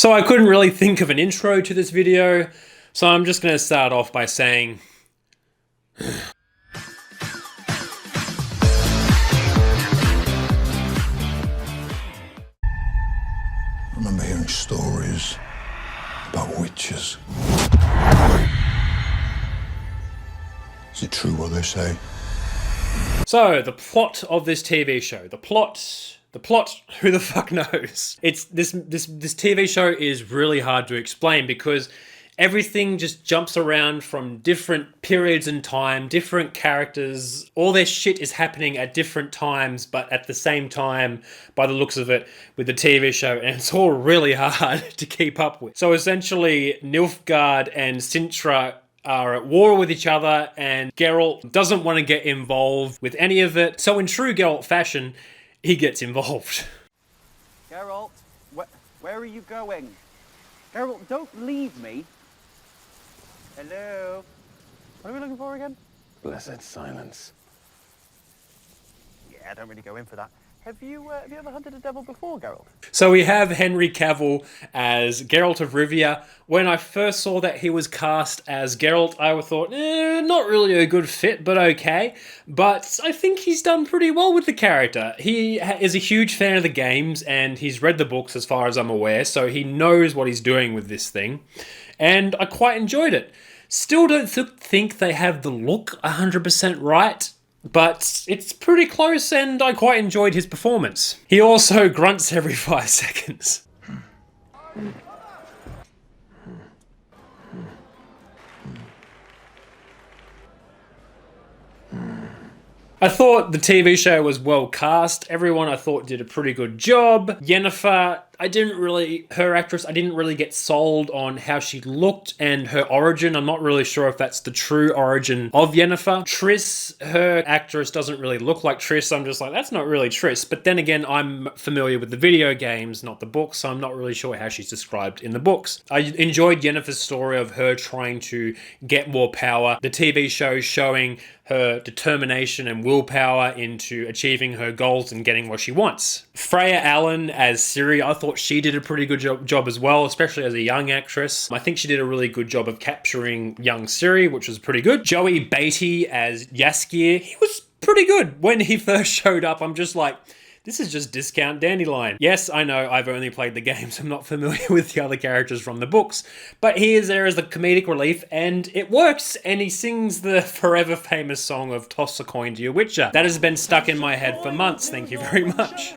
So I couldn't really think of an intro to this video, so I'm just going to start off by saying... I remember hearing stories about witches. Is it true what they say? So, the plot of this TV show. The plot, who the fuck knows? It's this TV show is really hard to explain because everything just jumps around from different periods in time, different characters. All their shit is happening at different times, but at the same time, by the looks of it, with the TV show, and it's all really hard to keep up with. So essentially, Nilfgaard and Sintra are at war with each other, and Geralt doesn't want to get involved with any of it. So in true Geralt fashion, he gets involved. Geralt, where are you going? Geralt, don't leave me. Hello? What are we looking for again? Blessed silence. Yeah, I don't really go in for that. Have you ever hunted a devil before, Geralt? So we have Henry Cavill as Geralt of Rivia. When I first saw that he was cast as Geralt, I thought, not really a good fit, but okay. But I think he's done pretty well with the character. He is a huge fan of the games, and he's read the books as far as I'm aware, so he knows what he's doing with this thing. And I quite enjoyed it. Still don't think they have the look 100% right, but it's pretty close, and I quite enjoyed his performance. He also grunts every 5 seconds. I thought the TV show was well cast. Everyone I thought did a pretty good job. Yennefer, her actress, I didn't really get sold on how she looked and her origin. I'm not really sure if that's the true origin of Yennefer. Triss, her actress doesn't really look like Triss. I'm just like, that's not really Triss. But then again, I'm familiar with the video games, not the books, so I'm not really sure how she's described in the books. I enjoyed Yennefer's story of her trying to get more power. The TV show showing her determination and willpower into achieving her goals and getting what she wants. Freya Allan as Ciri, I thought she did a pretty good job as well, especially as a young actress. I think she did a really good job of capturing young Ciri, which was pretty good. Joey Batey as Jaskier, he was pretty good. When he first showed up, I'm just like, this is just discount Dandelion. Yes, I know I've only played the games. I'm not familiar with the other characters from the books, but he is there as the comedic relief, and it works, and he sings the forever famous song of Toss a Coin to Your Witcher. That has been stuck in my head for months, thank you very much.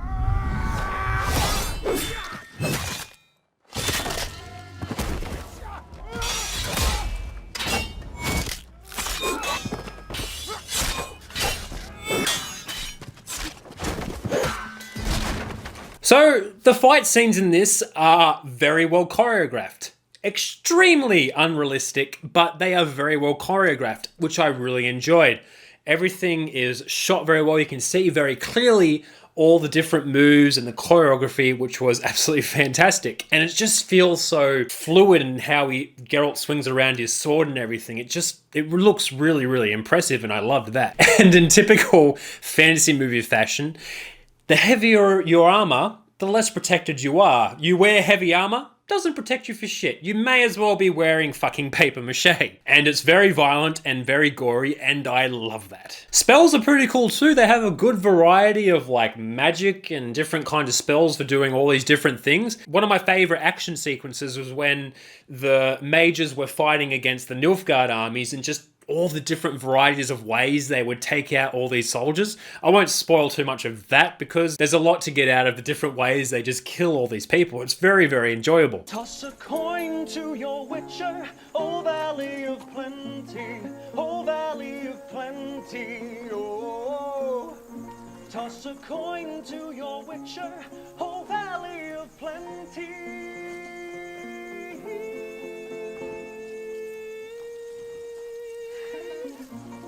So, the fight scenes in this are very well choreographed. Extremely unrealistic, but they are very well choreographed, which I really enjoyed. Everything is shot very well. You can see very clearly all the different moves and the choreography, which was absolutely fantastic. And it just feels so fluid in how Geralt swings around his sword and everything. It looks really, really impressive, and I loved that. And in typical fantasy movie fashion, the heavier your armor, the less protected you are. You wear heavy armor, doesn't protect you for shit. You may as well be wearing fucking paper mache. And it's very violent and very gory, and I love that. Spells are pretty cool too. They have a good variety of like magic and different kinds of spells for doing all these different things. One of my favorite action sequences was when the mages were fighting against the Nilfgaard armies, and just all the different varieties of ways they would take out all these soldiers. I won't spoil too much of that because there's a lot to get out of the different ways they just kill all these people. It's very, very enjoyable. Toss a coin to your witcher, oh valley of plenty, oh valley of plenty, oh. Toss a coin to your witcher, oh valley of plenty.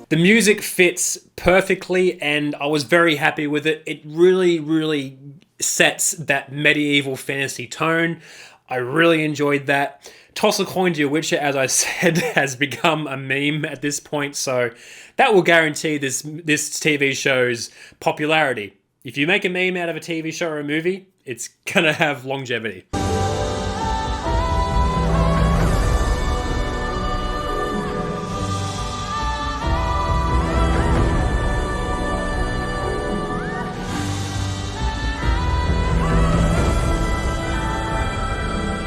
The music fits perfectly, and I was very happy with it. It really, really sets that medieval fantasy tone. I really enjoyed that. Toss a coin to your Witcher, as I said, has become a meme at this point, so that will guarantee this TV show's popularity. If you make a meme out of a TV show or a movie, it's gonna have longevity.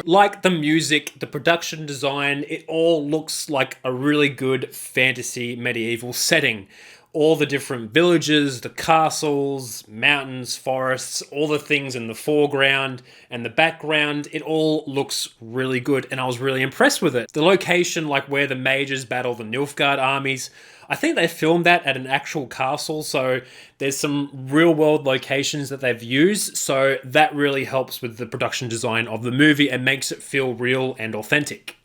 Like the music, the production design, it all looks like a really good fantasy medieval setting. All the different villages, the castles, mountains, forests, all the things in the foreground and the background, it all looks really good and I was really impressed with it. The location, like where the mages battle the Nilfgaard armies, I think they filmed that at an actual castle, so there's some real world locations that they've used, so that really helps with the production design of the movie and makes it feel real and authentic.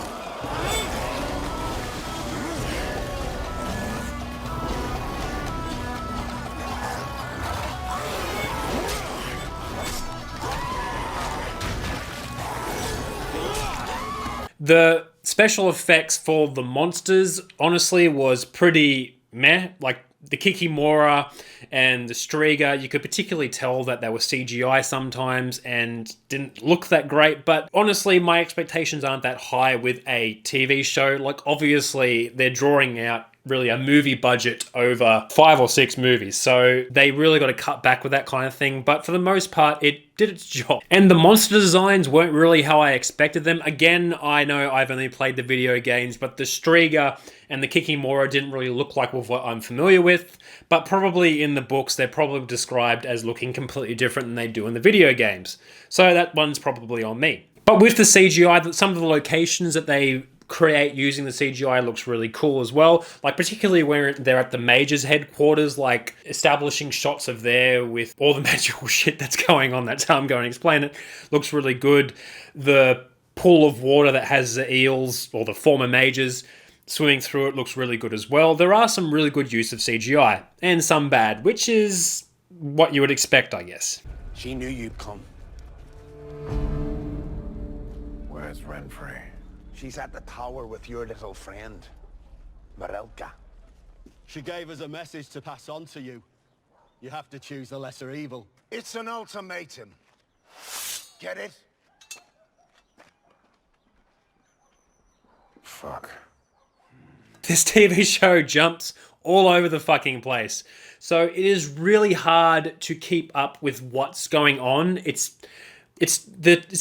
The special effects for the monsters, honestly, was pretty meh. Like the Kikimora and the Striga, you could particularly tell that they were CGI sometimes and didn't look that great. But honestly, my expectations aren't that high with a TV show. Like obviously, they're drawing out really a movie budget over 5 or 6 movies. So they really got to cut back with that kind of thing. But for the most part, it did its job. And the monster designs weren't really how I expected them. Again, I know I've only played the video games, but the Striga and the Kikimora didn't really look like what I'm familiar with. But probably in the books, they're probably described as looking completely different than they do in the video games. So that one's probably on me. But with the CGI, some of the locations that they create using the CGI looks really cool as well. Like particularly where they're at the Mage's headquarters, like establishing shots of there with all the magical shit that's going on. That's how I'm going to explain it. Looks really good. The pool of water that has the eels or the former mages swimming through it looks really good as well. There are some really good use of CGI and some bad, which is what you would expect, I guess. She knew you'd come. Where's Renfrey? She's at the tower with your little friend, Marilka. She gave us a message to pass on to you. You have to choose the lesser evil. It's an ultimatum. Get it? Fuck. This TV show jumps all over the fucking place. So it is really hard to keep up with what's going on. It's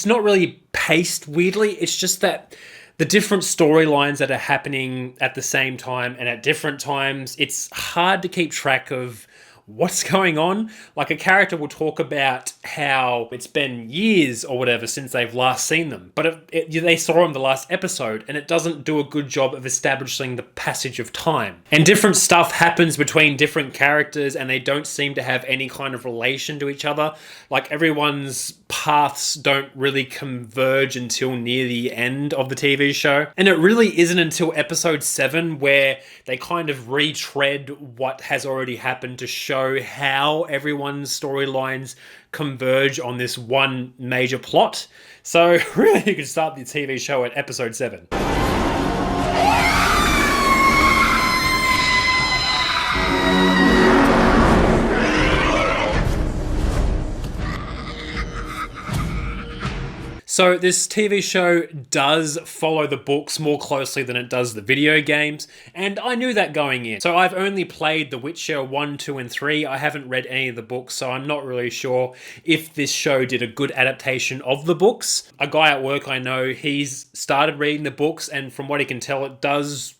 not really paced weirdly. It's just that the different storylines that are happening at the same time and at different times, it's hard to keep track of what's going on. Like a character will talk about how it's been years or whatever since they've last seen them, but they saw them the last episode, and it doesn't do a good job of establishing the passage of time. And different stuff happens between different characters, and they don't seem to have any kind of relation to each other. Like everyone's paths don't really converge until near the end of the TV show. And it really isn't until episode 7 where they kind of retread what has already happened to show how everyone's storylines converge on this one major plot. So really you could start the TV show at episode 7. So this TV show does follow the books more closely than it does the video games, and I knew that going in. So I've only played The Witcher 1, 2, and 3. I haven't read any of the books, so I'm not really sure if this show did a good adaptation of the books. A guy at work I know, he's started reading the books, and from what he can tell, it does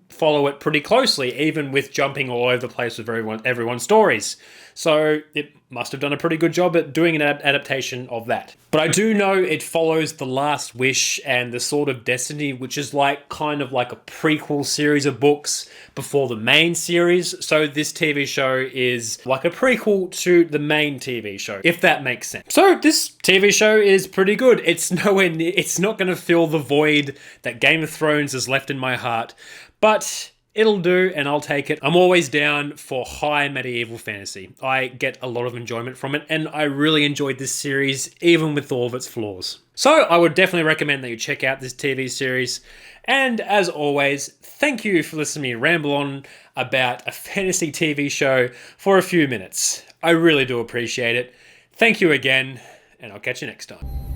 follow it pretty closely, even with jumping all over the place with everyone's stories. So it must have done a pretty good job at doing an adaptation of that. But I do know it follows The Last Wish and The Sword of Destiny, which is kind of like a prequel series of books before the main series. So this TV show is like a prequel to the main TV show, if that makes sense. So this TV show is pretty good. It's nowhere near, it's not going to fill the void that Game of Thrones has left in my heart, but it'll do, and I'll take it. I'm always down for high medieval fantasy. I get a lot of enjoyment from it, and I really enjoyed this series, even with all of its flaws. So I would definitely recommend that you check out this TV series. And as always, thank you for listening to me ramble on about a fantasy TV show for a few minutes. I really do appreciate it. Thank you again, and I'll catch you next time.